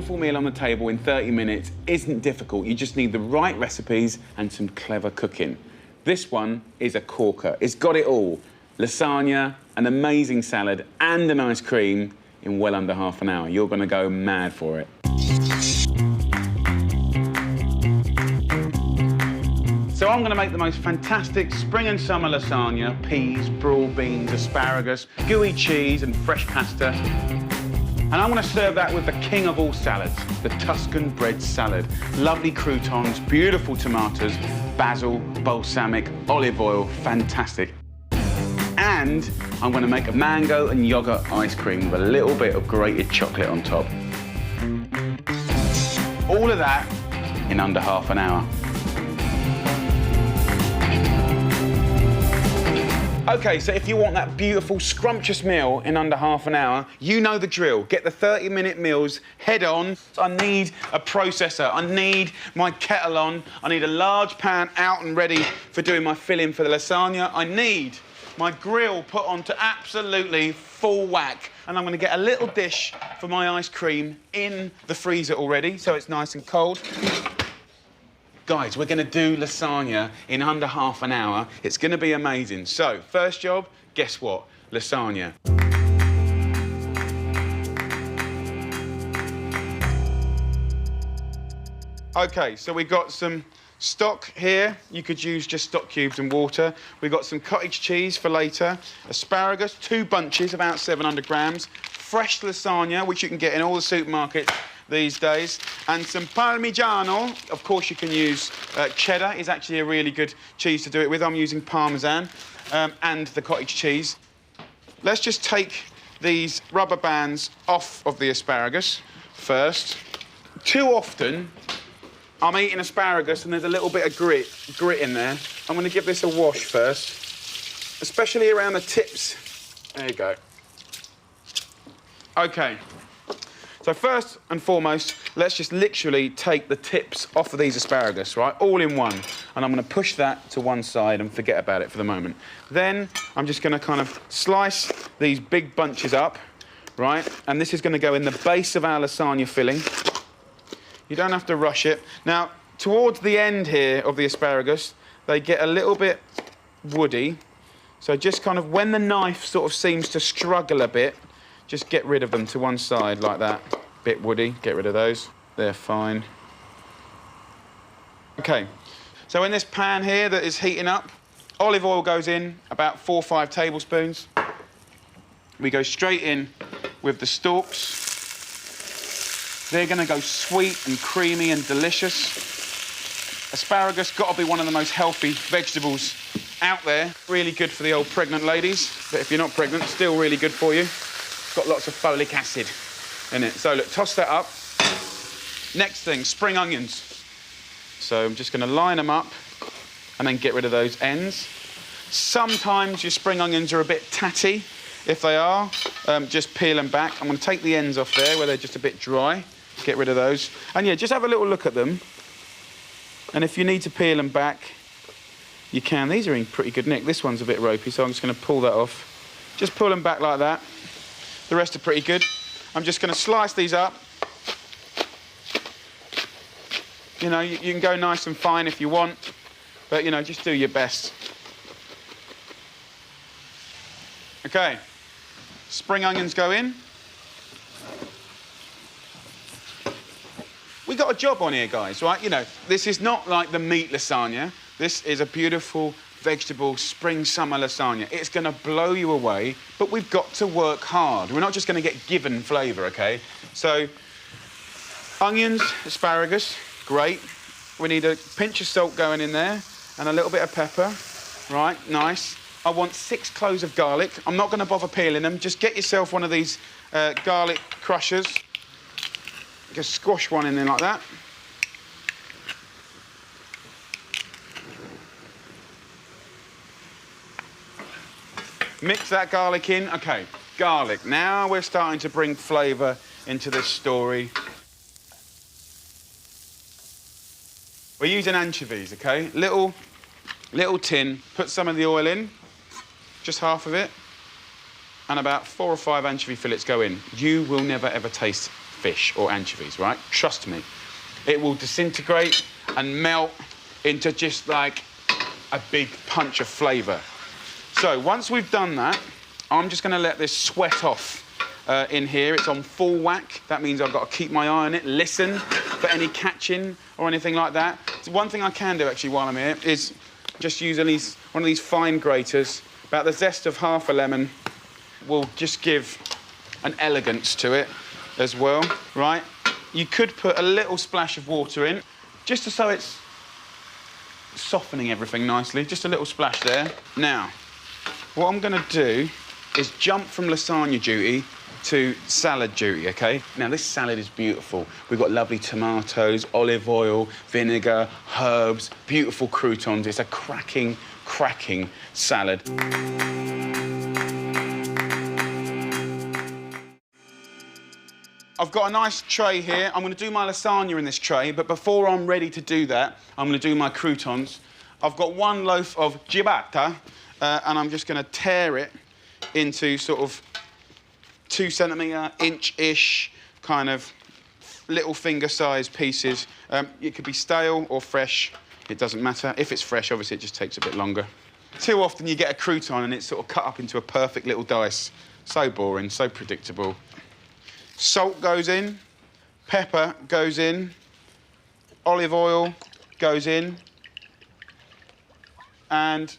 beautiful meal on the table in 30 minutes isn't difficult. You just need the right recipes and some clever cooking. This one is a corker. It's got it all. Lasagna, an amazing salad, and an ice cream in well under half an hour. You're going to go mad for it. So I'm going to make the most fantastic spring and summer lasagna, peas, broad beans, asparagus, gooey cheese and fresh pasta. And I'm going to serve that with the king of all salads, the Tuscan bread salad. Lovely croutons, beautiful tomatoes, basil, balsamic, olive oil, fantastic. And I'm going to make a mango and yogurt ice cream with a little bit of grated chocolate on top. All of that in under half an hour. OK, so if you want that beautiful, scrumptious meal in under half an hour, you know the drill. Get the 30-minute meals head on. I need a processor. I need my kettle on. I need a large pan out and ready for doing my filling for the lasagna. I need my grill put on to absolutely full whack. And I'm going to get a little dish for my ice cream in the freezer already, so it's nice and cold. Guys, we're going to do lasagna in under half an hour. It's going to be amazing. So, first job, guess what? Lasagna. OK, so we've got some stock here. You could use just stock cubes and water. We've got some cottage cheese for later. Asparagus, 2 bunches, about 700 grams. Fresh lasagna, which you can get in all the supermarkets these days, and some Parmigiano. Of course, you can use cheddar. Is actually a really good cheese to do it with. I'm using Parmesan and the cottage cheese. Let's just take these rubber bands off of the asparagus first. Too often, I'm eating asparagus and there's a little bit of grit in there. I'm going to give this a wash first, especially around the tips. There you go. OK. So first and foremost, let's just literally take the tips off of these asparagus, right? All in one. And I'm going to push that to one side and forget about it for the moment. Then I'm just going to kind of slice these big bunches up, right? And this is going to go in the base of our lasagna filling. You don't have to rush it. Now, towards the end here of the asparagus, they get a little bit woody. So just kind of when the knife sort of seems to struggle a bit, just get rid of them to one side like that. Bit woody, get rid of those. They're fine. OK, so in this pan here that is heating up, olive oil goes in, about 4 or 5 tablespoons. We go straight in with the stalks. They're going to go sweet and creamy and delicious. Asparagus, got to be one of the most healthy vegetables out there. Really good for the old pregnant ladies, but if you're not pregnant, still really good for you. Got lots of folic acid in it. So look, toss that up. Next thing, spring onions. So I'm just going to line them up and then get rid of those ends. Sometimes your spring onions are a bit tatty. If they are, just peel them back. I'm going to take the ends off there where they're just a bit dry. Get rid of those. And yeah, just have a little look at them. And if you need to peel them back, you can. These are in pretty good nick. This one's a bit ropey, so I'm just going to pull that off. Just pull them back like that. The rest are pretty good. I'm just going to slice these up. You know, you can go nice and fine if you want, but, you know, just do your best. OK. Spring onions go in. We got a job on here, guys, right? You know, this is not like the meat lasagna. This is a beautiful vegetable spring summer lasagna. It's going to blow you away, but we've got to work hard. We're not just going to get given flavour, OK? So, onions, asparagus, great. We need a pinch of salt going in there and a little bit of pepper. Right, nice. I want 6 cloves of garlic. I'm not going to bother peeling them. Just get yourself one of these garlic crushers. Just squash one in there like that. Mix that garlic in. OK, garlic. Now we're starting to bring flavour into this story. We're using anchovies, OK? Little tin. Put some of the oil in, just half of it, and about 4 or 5 anchovy fillets go in. You will never, ever taste fish or anchovies, right? Trust me. It will disintegrate and melt into just like a big punch of flavour. So once we've done that, I'm just going to let this sweat off in here. It's on full whack. That means I've got to keep my eye on it, listen for any catching or anything like that. So one thing I can do actually while I'm here is just use one of these fine graters. About the zest of half a lemon will just give an elegance to it as well, right? You could put a little splash of water in, just so it's softening everything nicely. Just a little splash there. Now, what I'm going to do is jump from lasagna duty to salad duty, OK? Now, this salad is beautiful. We've got lovely tomatoes, olive oil, vinegar, herbs, beautiful croutons. It's a cracking, cracking salad. I've got a nice tray here. I'm going to do my lasagna in this tray, but before I'm ready to do that, I'm going to do my croutons. I've got one loaf of ciabatta, and I'm just going to tear it into sort of 2 centimetre, inch-ish, kind of little finger-sized pieces. It could be stale or fresh. It doesn't matter. If it's fresh, obviously, it just takes a bit longer. Too often you get a crouton and it's sort of cut up into a perfect little dice. So boring, so predictable. Salt goes in, pepper goes in, olive oil goes in, and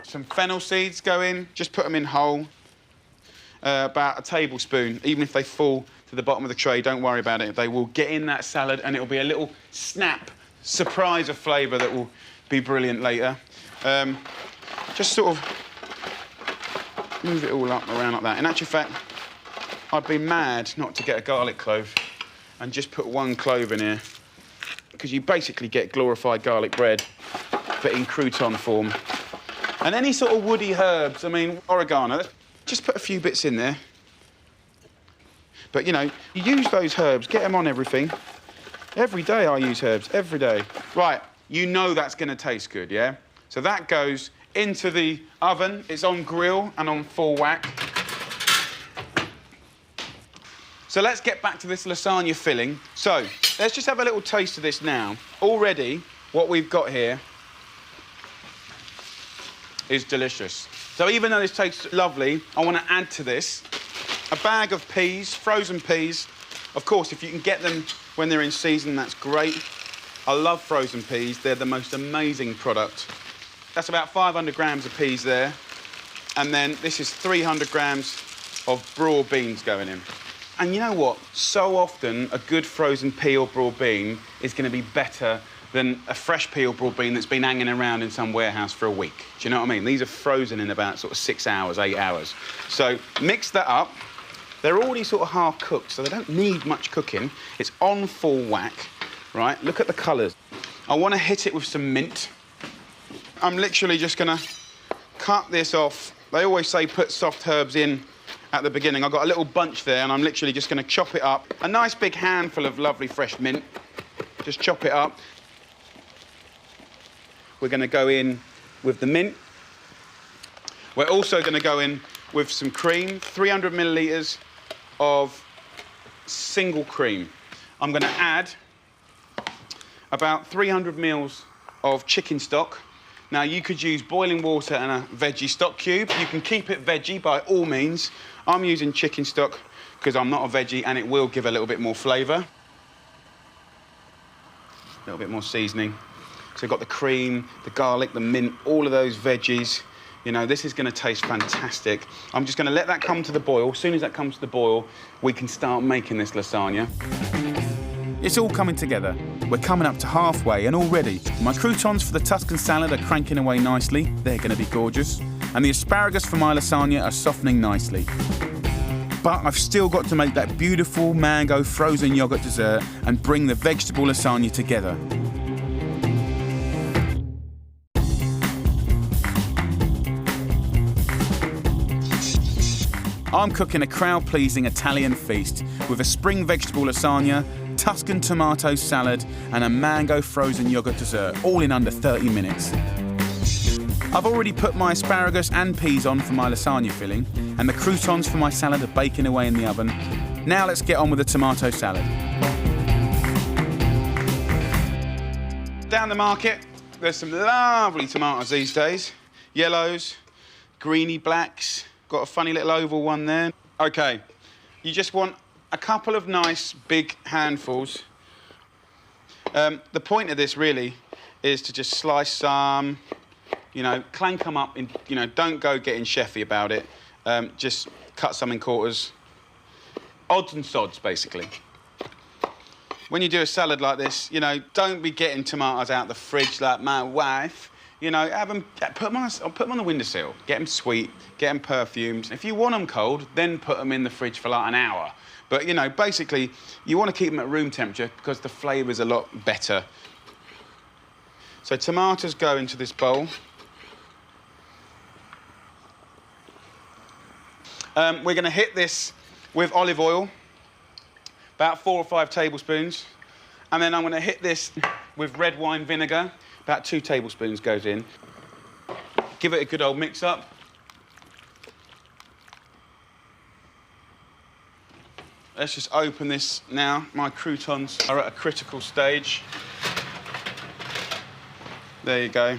some fennel seeds go in. Just put them in whole, about a tablespoon. Even if they fall to the bottom of the tray, don't worry about it. They will get in that salad and it'll be a little snap, surprise of flavour that will be brilliant later. Just sort of move it all up around like that. In actual fact, I'd be mad not to get a garlic clove and just put one clove in here, because you basically get glorified garlic bread, but in crouton form. And any sort of woody herbs, I mean, oregano, just put a few bits in there. But, you know, you use those herbs, get them on everything. Every day I use herbs, every day. Right, you know that's going to taste good, yeah? So that goes into the oven. It's on grill and on full whack. So let's get back to this lasagna filling. So let's just have a little taste of this now. Already, what we've got here is delicious. So even though this tastes lovely, I want to add to this a bag of peas, frozen peas. Of course, if you can get them when they're in season, that's great. I love frozen peas. They're the most amazing product. That's about 500 grams of peas there. And then this is 300 grams of broad beans going in. And you know what? So often, a good frozen pea or broad bean is going to be better than a fresh pea or broad bean that's been hanging around in some warehouse for a week. Do you know what I mean? These are frozen in about sort of 6 hours, 8 hours. So mix that up. They're already sort of half cooked, so they don't need much cooking. It's on full whack, right? Look at the colours. I want to hit it with some mint. I'm literally just going to cut this off. They always say put soft herbs in at the beginning. I've got a little bunch there, and I'm literally just going to chop it up. A nice big handful of lovely fresh mint. Just chop it up. We're going to go in with the mint. We're also going to go in with some cream, 300 millilitres of single cream. I'm going to add about 300 mils of chicken stock. Now, you could use boiling water and a veggie stock cube. You can keep it veggie by all means. I'm using chicken stock because I'm not a veggie, and it will give a little bit more flavour. A little bit more seasoning. So we've got the cream, the garlic, the mint, all of those veggies. You know, this is going to taste fantastic. I'm just going to let that come to the boil. As soon as that comes to the boil, we can start making this lasagna. It's all coming together. We're coming up to halfway, and already my croutons for the Tuscan salad are cranking away nicely. They're going to be gorgeous. And the asparagus for my lasagna are softening nicely. But I've still got to make that beautiful mango frozen yoghurt dessert and bring the vegetable lasagna together. I'm cooking a crowd-pleasing Italian feast with a spring vegetable lasagna, Tuscan tomato salad and a mango frozen yoghurt dessert, all in under 30 minutes. I've already put my asparagus and peas on for my lasagna filling, and the croutons for my salad are baking away in the oven. Now let's get on with the tomato salad. Down the market, there's some lovely tomatoes these days. Yellows, greeny blacks, got a funny little oval one there. Okay, you just want a couple of nice big handfuls. The point of this really is to just slice some, you know, clank them up, you know, don't go getting chefy about it. Just cut some in quarters. Odds and sods, basically. When you do a salad like this, you know, don't be getting tomatoes out the fridge like my wife. You know, put them on the windowsill. Get them sweet, get them perfumed. If you want them cold, then put them in the fridge for like an hour. But, you know, basically, you want to keep them at room temperature because the flavour's a lot better. So tomatoes go into this bowl. We're going to hit this with olive oil, about 4 or 5 tablespoons. And then I'm going to hit this with red wine vinegar, about 2 tablespoons goes in. Give it a good old mix up. Let's just open this now. My croutons are at a critical stage. There you go.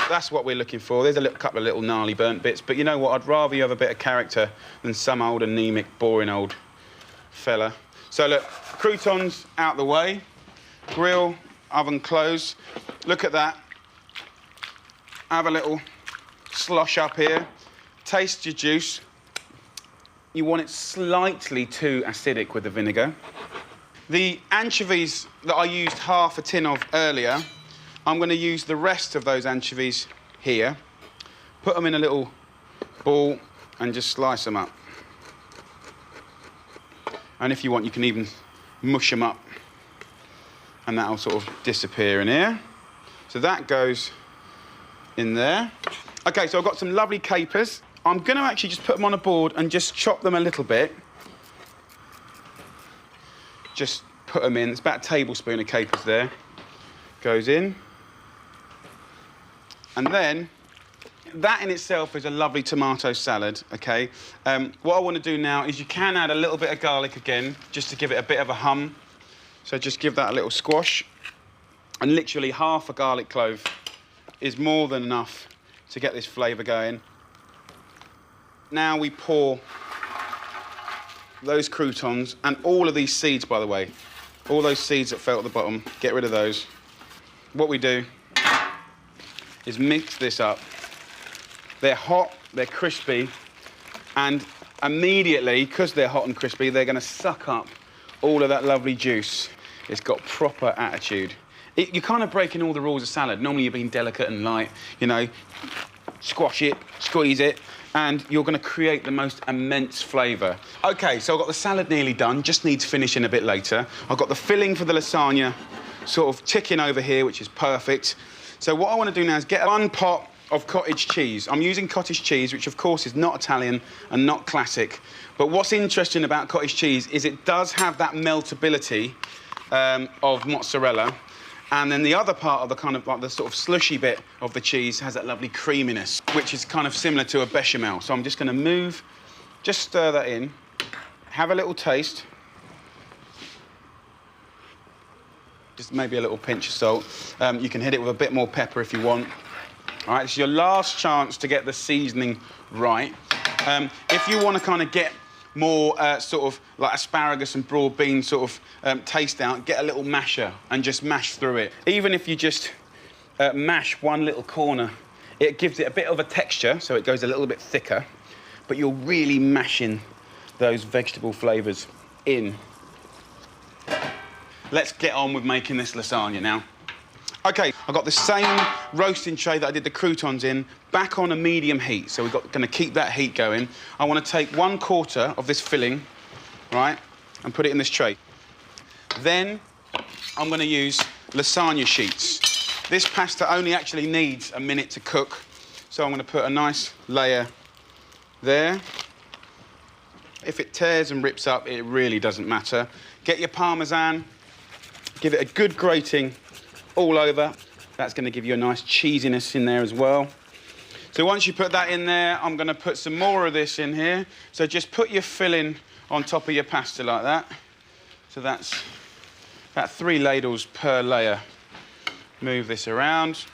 That's what we're looking for. There's a couple of little gnarly burnt bits, but you know what? I'd rather you have a bit of character than some old anemic, boring old fella. So look, croutons out the way, grill, oven closed. Look at that. Have a little slosh up here. Taste your juice. You want it slightly too acidic with the vinegar. The anchovies that I used half a tin of earlier, I'm going to use the rest of those anchovies here, put them in a little ball and just slice them up. And if you want, you can even mush them up and that'll sort of disappear in here. So that goes in there. Okay, so I've got some lovely capers. I'm going to actually just put them on a board and just chop them a little bit. Just put them in. It's about a tablespoon of capers there. Goes in. And then, that in itself is a lovely tomato salad, okay? What I want to do now is you can add a little bit of garlic again, just to give it a bit of a hum. So just give that a little squash. And literally half a garlic clove is more than enough to get this flavour going. Now we pour those croutons and all of these seeds, by the way. All those seeds that fell at the bottom, get rid of those. What we do is mix this up. They're hot, they're crispy, and immediately, because they're hot and crispy, they're going to suck up all of that lovely juice. It's got proper attitude. You're kind of breaking all the rules of salad. Normally you're being delicate and light, you know, squash it, squeeze it, and you're going to create the most immense flavour. OK, so I've got the salad nearly done, just needs finishing a bit later. I've got the filling for the lasagna sort of ticking over here, which is perfect. So what I want to do now is get 1 pot of cottage cheese. I'm using cottage cheese, which of course is not Italian and not classic. But what's interesting about cottage cheese is it does have that meltability of mozzarella. And then the other part of the kind of like the sort of slushy bit of the cheese has that lovely creaminess, which is kind of similar to a bechamel. So I'm just going to just stir that in, have a little taste. Just maybe a little pinch of salt. You can hit it with a bit more pepper if you want. All right, it's your last chance to get the seasoning right. If you want to kind of get more sort of like asparagus and broad bean sort of taste out, get a little masher and just mash through it. Even if you just mash one little corner, it gives it a bit of a texture, so it goes a little bit thicker, but you're really mashing those vegetable flavours in. Let's get on with making this lasagna now. OK, I've got the same roasting tray that I did the croutons in, back on a medium heat. So we're going to keep that heat going. I want to take 1/4 of this filling, right, and put it in this tray. Then I'm going to use lasagna sheets. This pasta only actually needs a minute to cook. So I'm going to put a nice layer there. If it tears and rips up, it really doesn't matter. Get your Parmesan. Give it a good grating all over. That's going to give you a nice cheesiness in there as well. So So once you put that in there, I'm going to put some more of this in here. So just put your filling on top of your pasta like that. So that's about 3 ladles per layer. Move this around.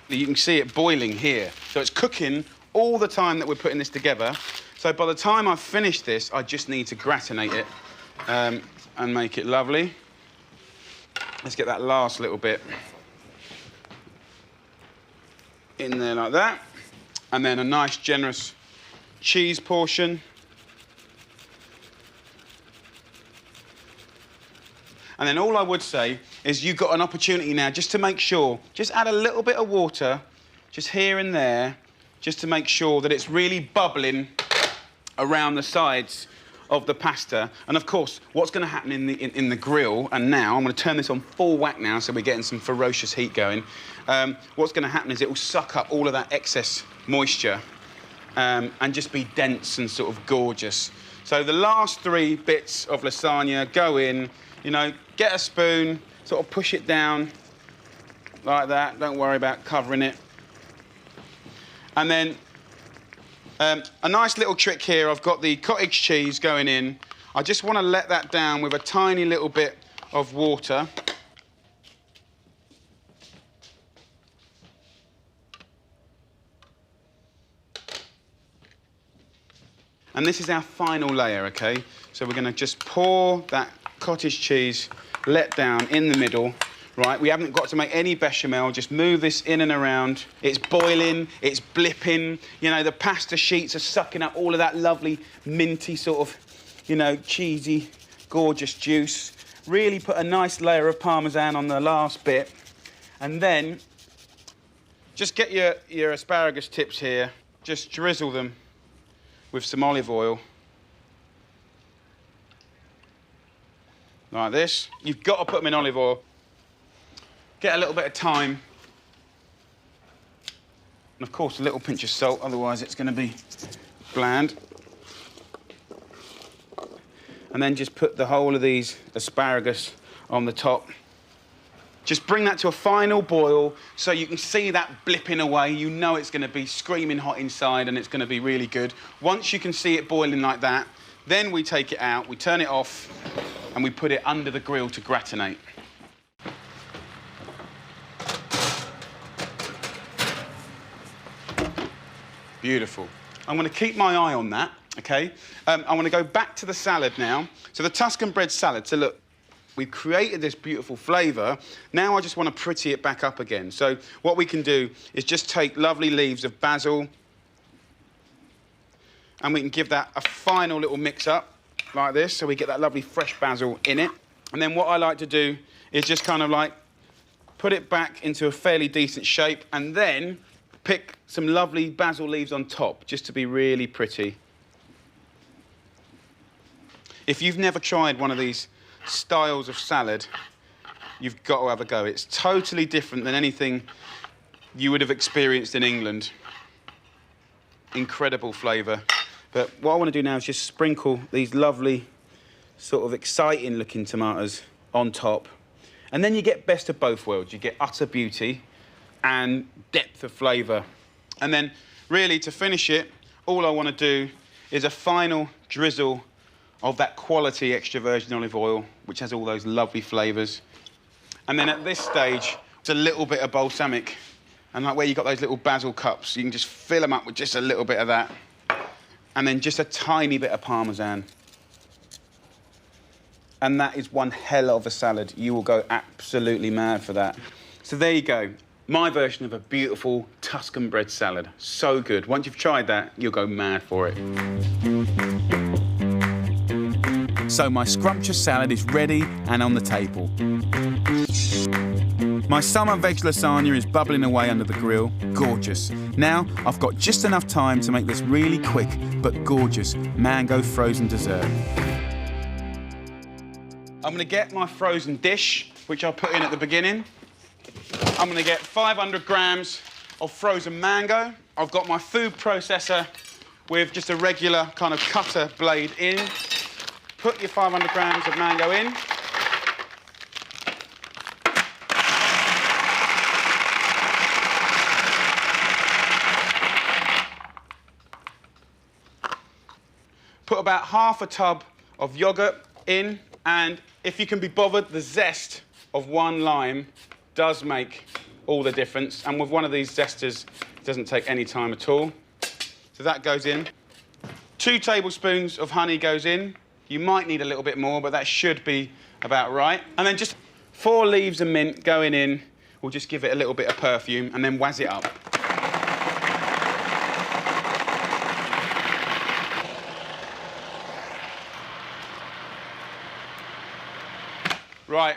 You can see it boiling here. So it's cooking all the time that we're putting this together. So by the time I've finished this, I just need to gratinate it and make it lovely. Let's get that last little bit in there like that. And then a nice, generous cheese portion. And then all I would say is you've got an opportunity now just to make sure, just add a little bit of water, just here and there, just to make sure that it's really bubbling around the sides of the pasta. And of course, what's going to happen in the grill, and now I'm going to turn this on full whack now, so we're getting some ferocious heat going. What's going to happen is it will suck up all of that excess moisture and just be dense and sort of gorgeous. So the last 3 bits of lasagna go in, you know, get a spoon, sort of push it down like that. Don't worry about covering it. And then a nice little trick here, I've got the cottage cheese going in. I just want to let that down with a tiny little bit of water. And this is our final layer, okay? So we're going to just pour that cottage cheese let down in the middle. Right, we haven't got to make any bechamel, just move this in and around. It's boiling, it's blipping, you know, the pasta sheets are sucking up all of that lovely minty sort of, you know, cheesy, gorgeous juice. Really put a nice layer of Parmesan on the last bit. And then just get your asparagus tips here, just drizzle them with some olive oil. Like this. You've got to put them in olive oil. Get a little bit of thyme. And of course, a little pinch of salt, otherwise it's going to be bland. And then just put the whole of these asparagus on the top. Just bring that to a final boil so you can see that blipping away. You know it's going to be screaming hot inside and it's going to be really good. Once you can see it boiling like that, then we take it out, we turn it off, and we put it under the grill to gratinate. Beautiful. I'm going to keep my eye on that, OK? I want to go back to the salad now. So the Tuscan bread salad, so look, we've created this beautiful flavour. Now I just want to pretty it back up again. So what we can do is just take lovely leaves of basil and we can give that a final little mix up like this, so we get that lovely fresh basil in it. And then what I like to do is just kind of like put it back into a fairly decent shape and then pick some lovely basil leaves on top, just to be really pretty. If you've never tried one of these styles of salad, you've got to have a go. It's totally different than anything you would have experienced in England. Incredible flavour. But what I want to do now is just sprinkle these lovely, sort of exciting looking tomatoes on top. And then you get best of both worlds. You get utter beauty and depth of flavour. And then, really, to finish it, all I want to do is a final drizzle of that quality extra virgin olive oil, which has all those lovely flavours. And then at this stage, it's a little bit of balsamic. And like where you've got those little basil cups, you can just fill them up with just a little bit of that. And then just a tiny bit of Parmesan. And that is one hell of a salad. You will go absolutely mad for that. So there you go. My version of a beautiful Tuscan bread salad. So good. Once you've tried that, you'll go mad for it. So my scrumptious salad is ready and on the table. My summer veg lasagna is bubbling away under the grill. Gorgeous. Now I've got just enough time to make this really quick but gorgeous mango frozen dessert. I'm going to get my frozen dish, which I put in at the beginning. I'm going to get 500 grams of frozen mango. I've got my food processor with just a regular kind of cutter blade in. Put your 500 grams of mango in. Put about half a tub of yogurt in, and if you can be bothered, the zest of one lime does make all the difference. And with one of these zesters, it doesn't take any time at all. So that goes in. 2 tablespoons of honey goes in. You might need a little bit more, but that should be about right. And then just 4 leaves of mint going in. We'll just give it a little bit of perfume and then wazz it up. Right,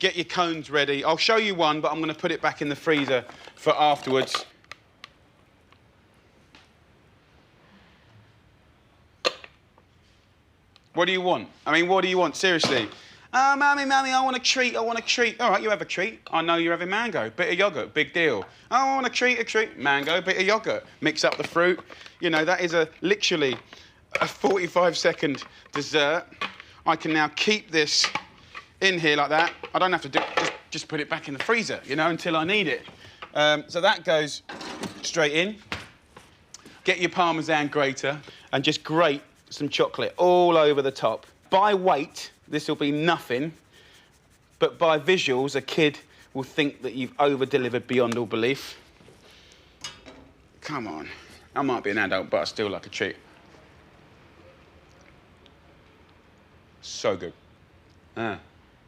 get your cones ready. I'll show you one, but I'm going to put it back in the freezer for afterwards. What do you want? I mean, what do you want? Seriously. Oh, Mummy, I want a treat, I want a treat. All right, you have a treat. I know you're having mango. Bit of yogurt, big deal. Oh, I want a treat. Mango, bit of yogurt. Mix up the fruit. You know, that is literally a 45-second dessert. I can now keep this in here like that. I don't have to just put it back in the freezer, you know, until I need it. So that goes straight in. Get your Parmesan grater and just grate some chocolate all over the top. By weight, this will be nothing, but by visuals, a kid will think that you've over-delivered beyond all belief. Come on. I might be an adult, but I still like a treat. So good.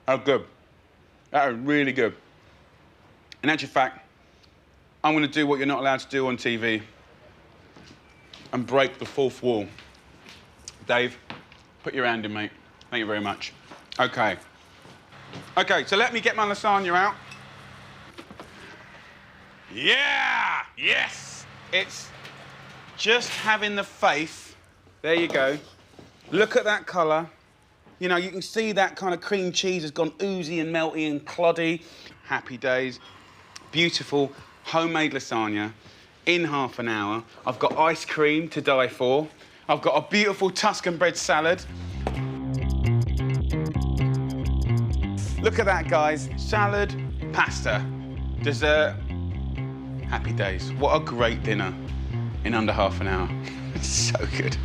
How good. That is really good. In actual fact, I'm going to do what you're not allowed to do on TV and break the fourth wall. Dave, put your hand in, mate. Thank you very much. OK. OK, so let me get my lasagna out. Yeah! Yes! It's just having the faith. There you go. Look at that colour. You know, you can see that kind of cream cheese has gone oozy and melty and cloddy. Happy days. Beautiful homemade lasagna in half an hour. I've got ice cream to die for. I've got a beautiful Tuscan bread salad. Look at that, guys. Salad, pasta, dessert. Happy days. What a great dinner in under half an hour. It's so good.